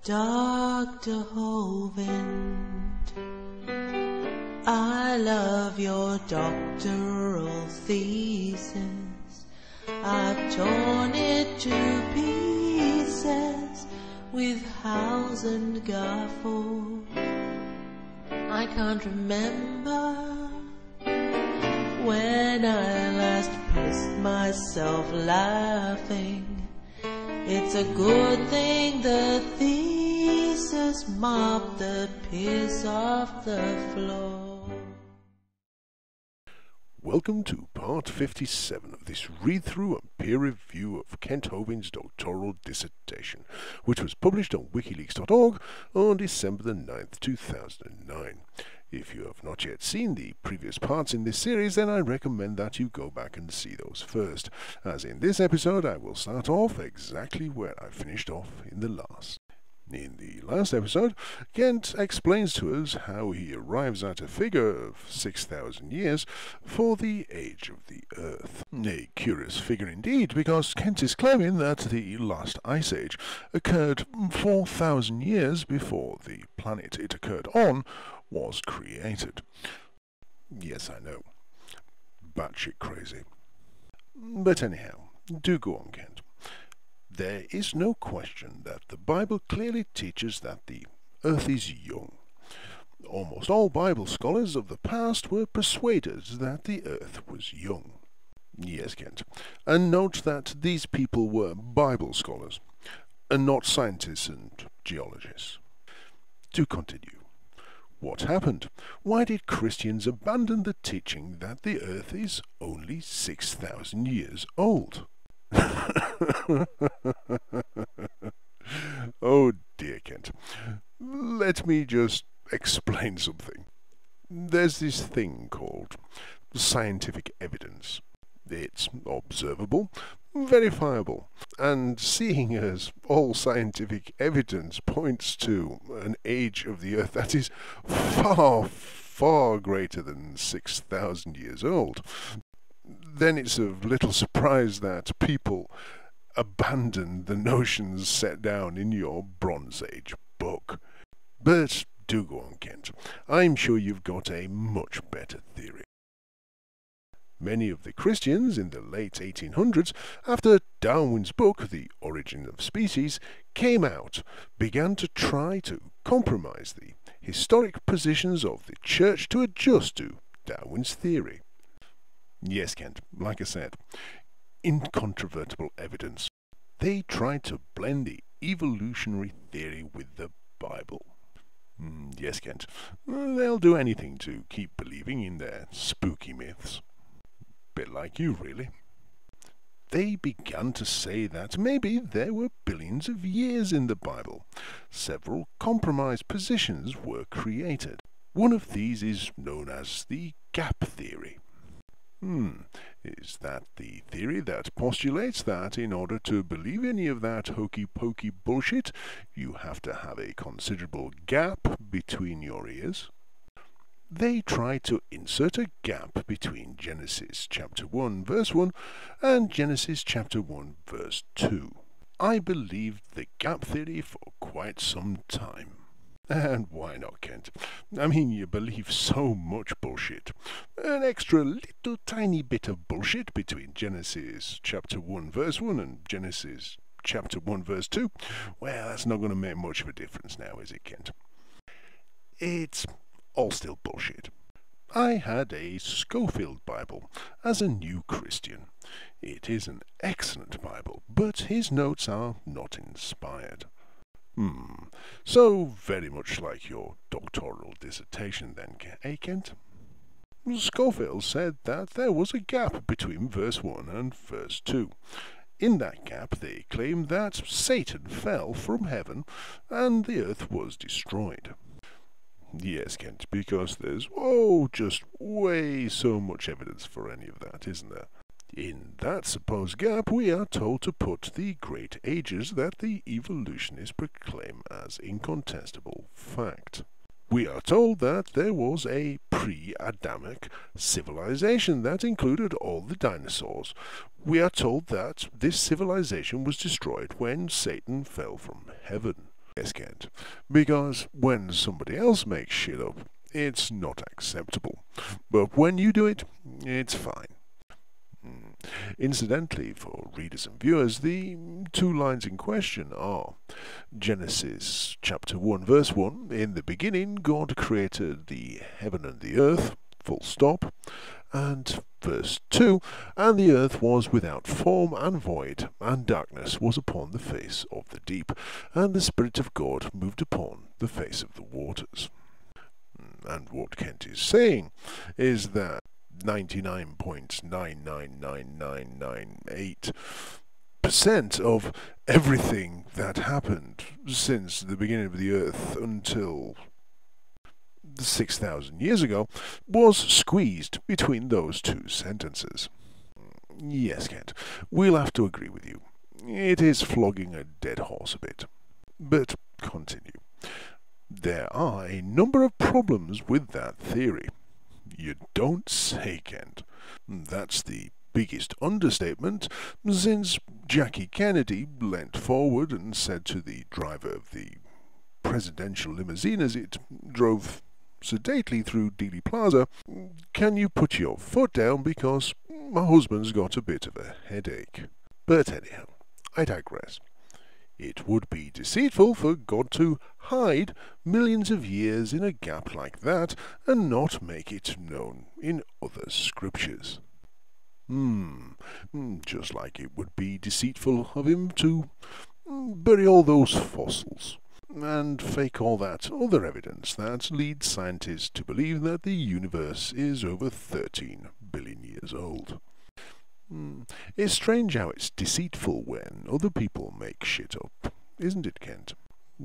Dr. Hovind, I love your doctoral thesis. I've torn it to pieces with house and gaffle. I can't remember when I last pissed myself laughing. It's a good thing the thesis mopped the piss off the floor. Welcome to part 57 of this read-through and peer review of Kent Hovind's doctoral dissertation, which was published on wikileaks.org on December the 9th, 2009. If you have not yet seen the previous parts in this series, then I recommend that you go back and see those first, as in this episode I will start off exactly where I finished off in the last. In the last episode, Kent explains to us how he arrives at a figure of 6,000 years for the age of the Earth. A curious figure indeed, because Kent is claiming that the last ice age occurred 4,000 years before the planet it occurred on was created. Yes, I know. Batshit crazy. But anyhow, do go on, Kent. There is no question that the Bible clearly teaches that the earth is young. Almost all Bible scholars of the past were persuaded that the earth was young. Yes, Kent. And note that these people were Bible scholars, and not scientists and geologists. To continue. What happened? Why did Christians abandon the teaching that the earth is only 6,000 years old? Oh dear, Kent. Let me just explain something. There's this thing called scientific evidence. It's observable, verifiable, and seeing as all scientific evidence points to an age of the earth that is far, far greater than 6,000 years old, then it's of little surprise that people abandon the notions set down in your Bronze Age book. But do go on, Kent. I'm sure you've got a much better theory. Many of the Christians in the late 1800s, after Darwin's book, The Origin of Species, came out, began to try to compromise the historic positions of the Church to adjust to Darwin's theory. Yes, Kent, like I said, incontrovertible evidence. They tried to blend the evolutionary theory with the Bible. Yes, Kent, they'll do anything to keep believing in their spooky myths. Bit like you, really. They began to say that maybe there were billions of years in the Bible. Several compromised positions were created. One of these is known as the gap theory. Is that the theory that postulates that in order to believe any of that hokey-pokey bullshit, you have to have a considerable gap between your ears? They try to insert a gap between Genesis chapter 1 verse 1 and Genesis chapter 1 verse 2. I believed the gap theory for quite some time. And why not, Kent? I mean, you believe so much bullshit. An extra little tiny bit of bullshit between Genesis chapter 1 verse 1 and Genesis chapter 1 verse 2. Well, that's not going to make much of a difference now, is it, Kent? It's all still bullshit. I had a Schofield Bible as a new Christian. It is an excellent Bible, but his notes are not inspired. So very much like your doctoral dissertation then, Kent? Schofield said that there was a gap between verse 1 and verse 2. In that gap they claimed that Satan fell from heaven and the earth was destroyed. Yes, Kent, because there's, just way so much evidence for any of that, isn't there? In that supposed gap, we are told to put the great ages that the evolutionists proclaim as incontestable fact. We are told that there was a pre-Adamic civilization that included all the dinosaurs. We are told that this civilization was destroyed when Satan fell from heaven. Yes, Kent. Because when somebody else makes shit up, it's not acceptable. But when you do it, it's fine. Incidentally, for readers and viewers, the two lines in question are Genesis chapter 1 verse 1, in the beginning God created the heaven and the earth, full stop, and verse 2, and the earth was without form and void, and darkness was upon the face of the deep, and the Spirit of God moved upon the face of the waters. And what Kent is saying is that 99.999998% of everything that happened since the beginning of the earth until 6,000 years ago was squeezed between those two sentences. Yes, Kent, we'll have to agree with you. It is flogging a dead horse a bit. But continue. There are a number of problems with that theory. You don't say, Kent. That's the biggest understatement, since Jackie Kennedy leant forward and said to the driver of the presidential limousine as it drove sedately through Dealey Plaza, "Can you put your foot down because my husband's got a bit of a headache?" But anyhow, I digress. It would be deceitful for God to hide millions of years in a gap like that and not make it known in other scriptures. Just like it would be deceitful of him to bury all those fossils and fake all that other evidence that leads scientists to believe that the universe is over 13 billion years old. It's strange how it's deceitful when other people make shit up, isn't it, Kent?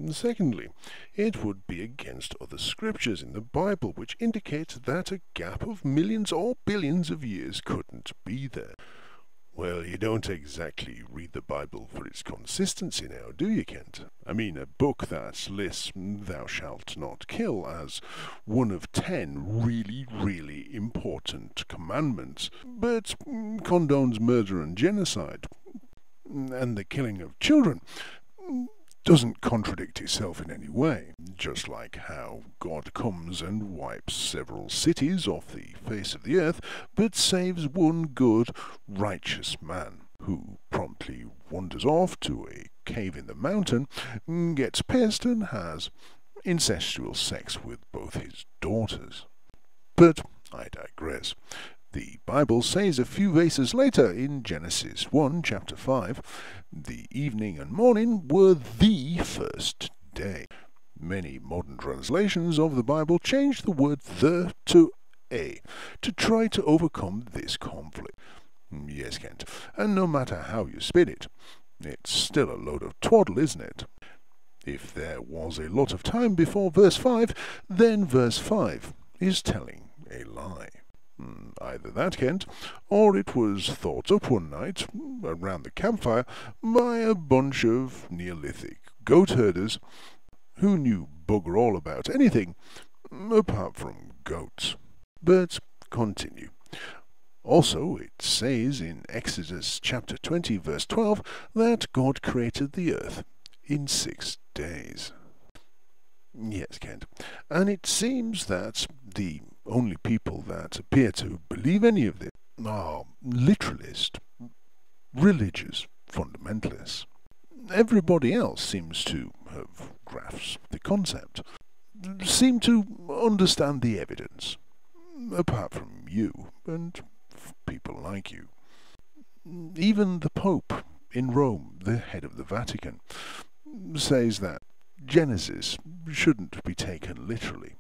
Secondly, it would be against other scriptures in the Bible which indicate that a gap of millions or billions of years couldn't be there. Well, you don't exactly read the Bible for its consistency now, do you, Kent? I mean, a book that lists "thou shalt not kill" as one of 10 really, really important commandments, but condones murder and genocide, and the killing of children, doesn't contradict itself in any way, just like how God comes and wipes several cities off the face of the earth, but saves one good, righteous man, who promptly wanders off to a cave in the mountain, gets pissed and has incestual sex with both his daughters. But I digress. The Bible says a few verses later in Genesis 1, chapter 5, the evening and morning were the first day. Many modern translations of the Bible change the word "the" to "a" to try to overcome this conflict. Yes, Kent, and no matter how you spin it, it's still a load of twaddle, isn't it? If there was a lot of time before verse 5, then verse 5 is telling a lie. Either that, Kent, or it was thought up one night, around the campfire, by a bunch of Neolithic goat herders who knew bugger all about anything apart from goats. But continue. Also, it says in Exodus chapter 20, verse 12, that God created the earth in 6 days. Yes, Kent, and it seems that the only people that appear to believe any of this are literalist, religious fundamentalists. Everybody else seems to have grasped the concept, seem to understand the evidence, apart from you and people like you. Even the Pope in Rome, the head of the Vatican, says that Genesis shouldn't be taken literally.